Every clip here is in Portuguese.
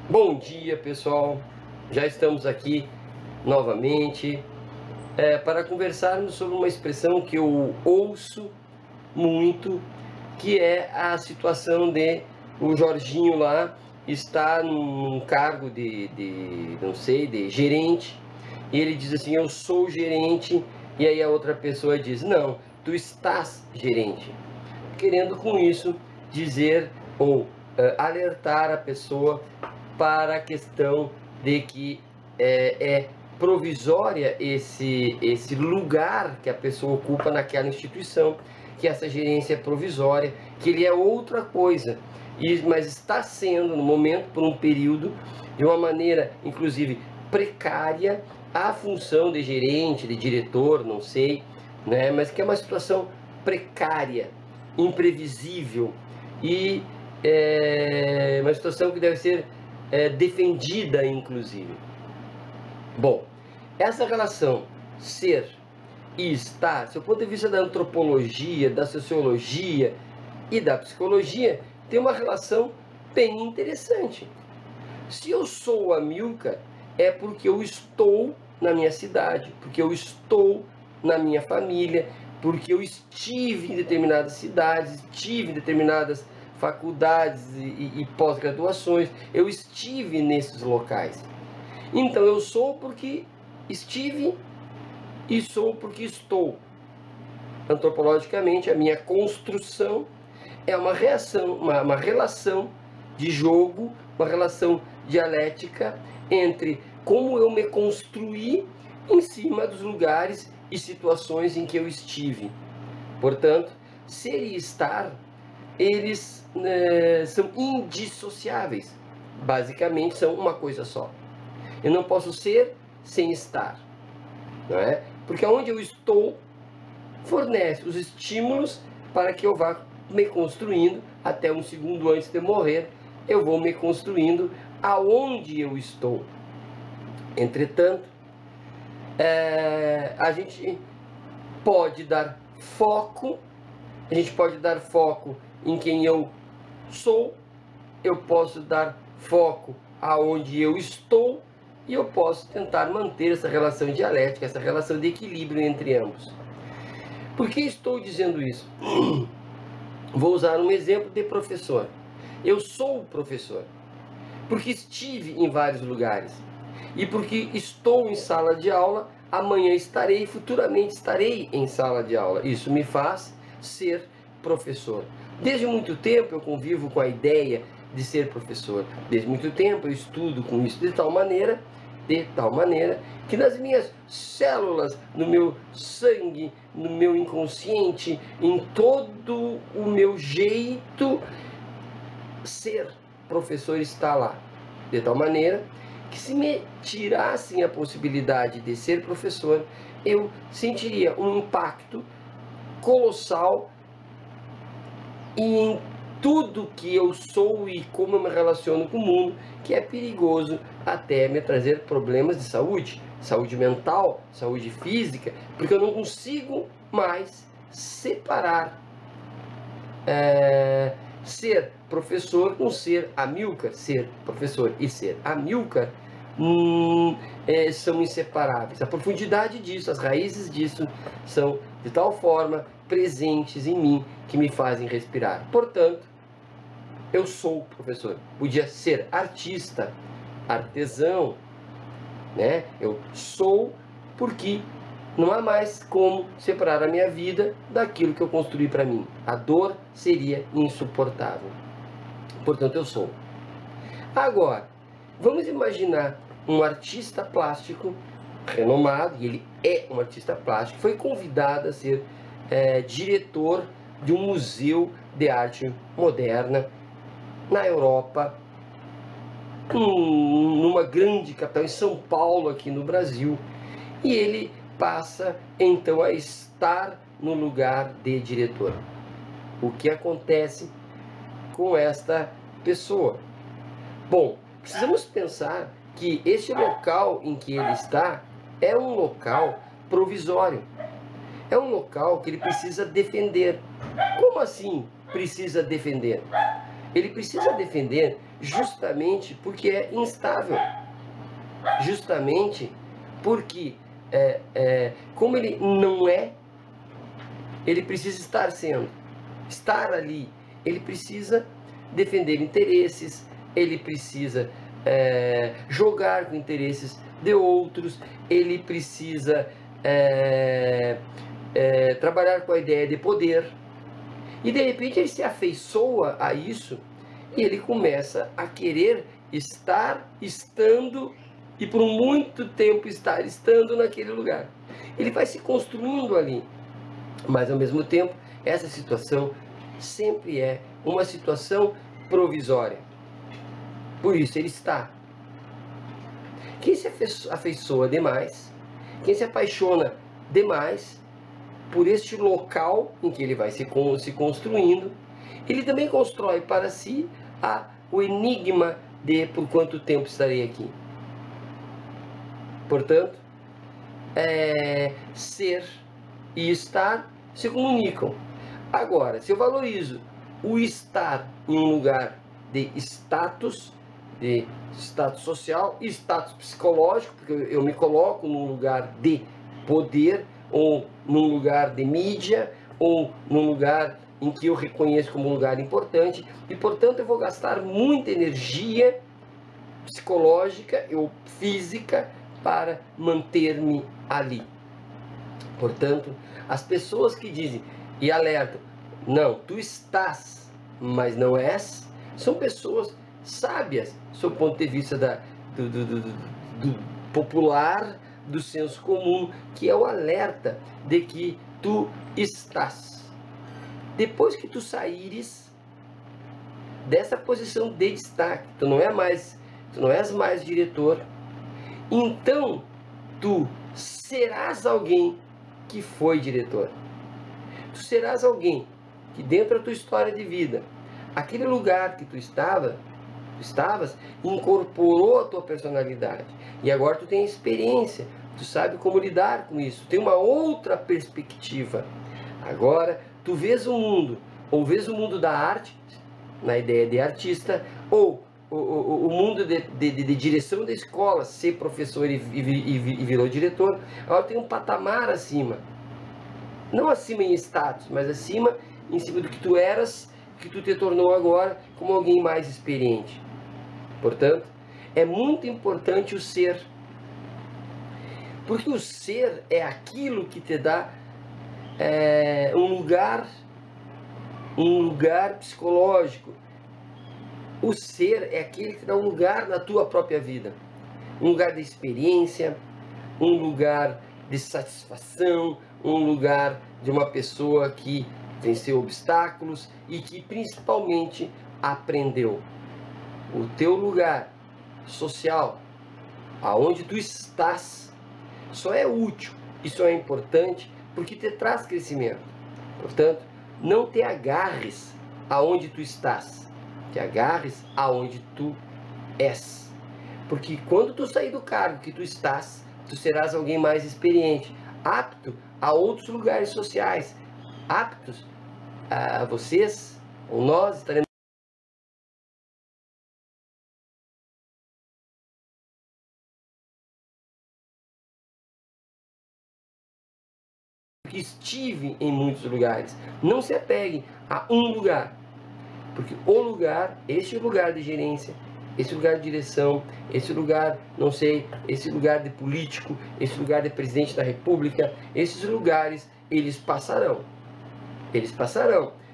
Bom dia, pessoal. Já estamos aqui novamente para conversarmos sobre uma expressão que eu ouço muito, que é a situação de o Jorginho lá está num cargo não sei, de gerente, e ele diz assim: eu sou gerente, e aí a outra pessoa diz: não, tu estás gerente, querendo com isso dizer ou alertar a pessoa para a questão de que é provisória esse lugar que a pessoa ocupa naquela instituição, que essa gerência é provisória, que ele é outra coisa, mas está sendo no momento, por um período, de uma maneira inclusive precária, a função de gerente, de diretor, não sei, né, mas que é uma situação precária, imprevisível e uma situação que deve ser defendida, inclusive. Bom, essa relação ser e estar, do ponto de vista da antropologia, da sociologia e da psicologia, tem uma relação bem interessante. Se eu sou Amilcar, é porque eu estou na minha cidade, porque eu estou na minha família, porque eu estive em determinadas cidades, estive em determinadas faculdades e pós-graduações, eu estive nesses locais. Então eu sou porque estive e sou porque estou. Antropologicamente, a minha construção é uma reação, uma relação de jogo, uma relação dialética entre como eu me construí em cima dos lugares e situações em que eu estive. Portanto, ser e estar, eles são indissociáveis. Basicamente, são uma coisa só. Eu não posso ser sem estar, não é? Porque onde eu estou fornece os estímulos para que eu vá me construindo até um segundo antes de morrer. Eu vou me construindo aonde eu estou. Entretanto, a gente pode dar foco, em quem eu sou, eu posso dar foco aonde eu estou, e eu posso tentar manter essa relação dialética, essa relação de equilíbrio entre ambos. Por que estou dizendo isso? Vou usar um exemplo de professor. Eu sou professor porque estive em vários lugares, e porque estou em sala de aula, amanhã estarei, futuramente estarei em sala de aula. Isso me faz ser professor. Desde muito tempo eu convivo com a ideia de ser professor. Desde muito tempo eu estudo com isso de tal maneira que nas minhas células, no meu sangue, no meu inconsciente, em todo o meu jeito, ser professor está lá. De tal maneira que, se me tirassem a possibilidade de ser professor, eu sentiria um impacto colossal em tudo que eu sou e como eu me relaciono com o mundo, que é perigoso até me trazer problemas de saúde, saúde mental, saúde física, porque eu não consigo mais separar ser professor com ser Amilcar. Ser professor e ser Amilcar são inseparáveis. A profundidade disso, as raízes disso são de tal forma presentes em mim que me fazem respirar. Portanto, eu sou professor. Podia ser artista, artesão, né? Eu sou porque não há mais como separar a minha vida daquilo que eu construí para mim. A dor seria insuportável. Portanto, eu sou. Agora, vamos imaginar um artista plástico renomado, e ele é um artista plástico, foi convidado a ser diretor de um museu de arte moderna na Europa, numa grande capital, em São Paulo, aqui no Brasil, e ele passa então a estar no lugar de diretor. O que acontece com esta pessoa? Bom, precisamos pensar que este local em que ele está é um local provisório. É um local que ele precisa defender. Como assim precisa defender? Ele precisa defender justamente porque é instável. Justamente porque, como ele não é, ele precisa estar sendo. Estar ali, ele precisa defender interesses, ele precisa jogar com interesses de outros, ele precisa trabalhar com a ideia de poder. E de repente ele se afeiçoa a isso e ele começa a querer estar, estando e por muito tempo estar, estando naquele lugar. Ele vai se construindo ali, mas ao mesmo tempo essa situação sempre é uma situação provisória. Por isso ele está. Quem se afeiçoa demais, quem se apaixona demais por este local em que ele vai se construindo, ele também constrói para si o enigma de por quanto tempo estarei aqui. Portanto, ser e estar se comunicam. Agora, se eu valorizo o estar em um lugar de status social e status psicológico, porque eu me coloco num lugar de poder, ou num lugar de mídia, ou num lugar em que eu reconheço como um lugar importante, e portanto eu vou gastar muita energia psicológica ou física para manter-me ali. Portanto, as pessoas que dizem e alertam, não, tu estás, mas não és, são pessoas sábias, sob o ponto de vista do popular, do senso comum, que é o alerta de que tu estás. Depois que tu saíres dessa posição de destaque, tu não és mais diretor, então tu serás alguém que foi diretor. Tu serás alguém que dentro da tua história de vida, aquele lugar que tu estavas, incorporou a tua personalidade. E agora tu tem experiência, tu sabe como lidar com isso, tu tem uma outra perspectiva. Agora tu vês o mundo, ou vês o mundo da arte, na ideia de artista, ou o mundo de direção da escola, ser professor e virou diretor. Agora tem um patamar acima. Não acima em status, mas acima em cima do que tu eras, que tu te tornou agora como alguém mais experiente. Portanto, é muito importante o ser. Porque o ser é aquilo que te dá um lugar psicológico. O ser é aquele que dá um lugar na tua própria vida. Um lugar de experiência, um lugar de satisfação, um lugar de uma pessoa que venceu obstáculos e que principalmente aprendeu. O teu lugar social, aonde tu estás, só é útil e só é importante porque te traz crescimento. Portanto, não te agarres aonde tu estás, te agarres aonde tu és. Porque quando tu sair do cargo que tu estás, tu serás alguém mais experiente, apto a outros lugares sociais, aptos a vocês, ou nós estaremos que estive em muitos lugares. Não se apegue a um lugar, porque o lugar, este lugar de gerência, esse lugar de direção, esse lugar, não sei, esse lugar de político, esse lugar de presidente da república, esses lugares, eles passarão,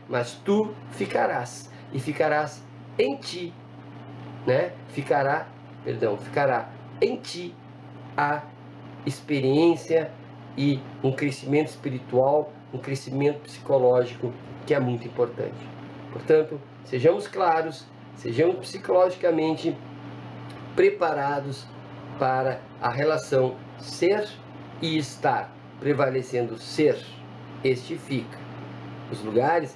mas tu ficarás, e ficarás em ti, né? Ficará em ti a experiência e um crescimento espiritual, um crescimento psicológico que é muito importante. Portanto, sejamos claros, sejamos psicologicamente preparados para a relação ser e estar, prevalecendo ser, este fica. Os lugares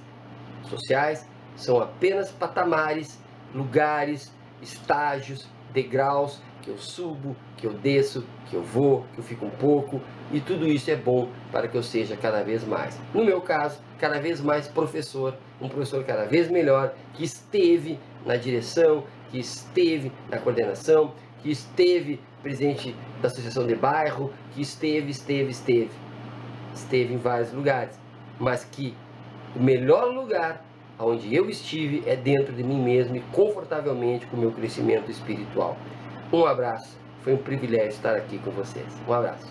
sociais são apenas patamares, lugares, estágios, degraus que eu subo, que eu desço, que eu vou, que eu fico um pouco, e tudo isso é bom para que eu seja cada vez mais. No meu caso, cada vez mais professor, um professor cada vez melhor, que esteve na direção, que esteve na coordenação, que esteve presidente da associação de bairro, que esteve em vários lugares, mas que o melhor lugar onde eu estive é dentro de mim mesmo e confortavelmente com o meu crescimento espiritual. Um abraço, foi um privilégio estar aqui com vocês. Um abraço.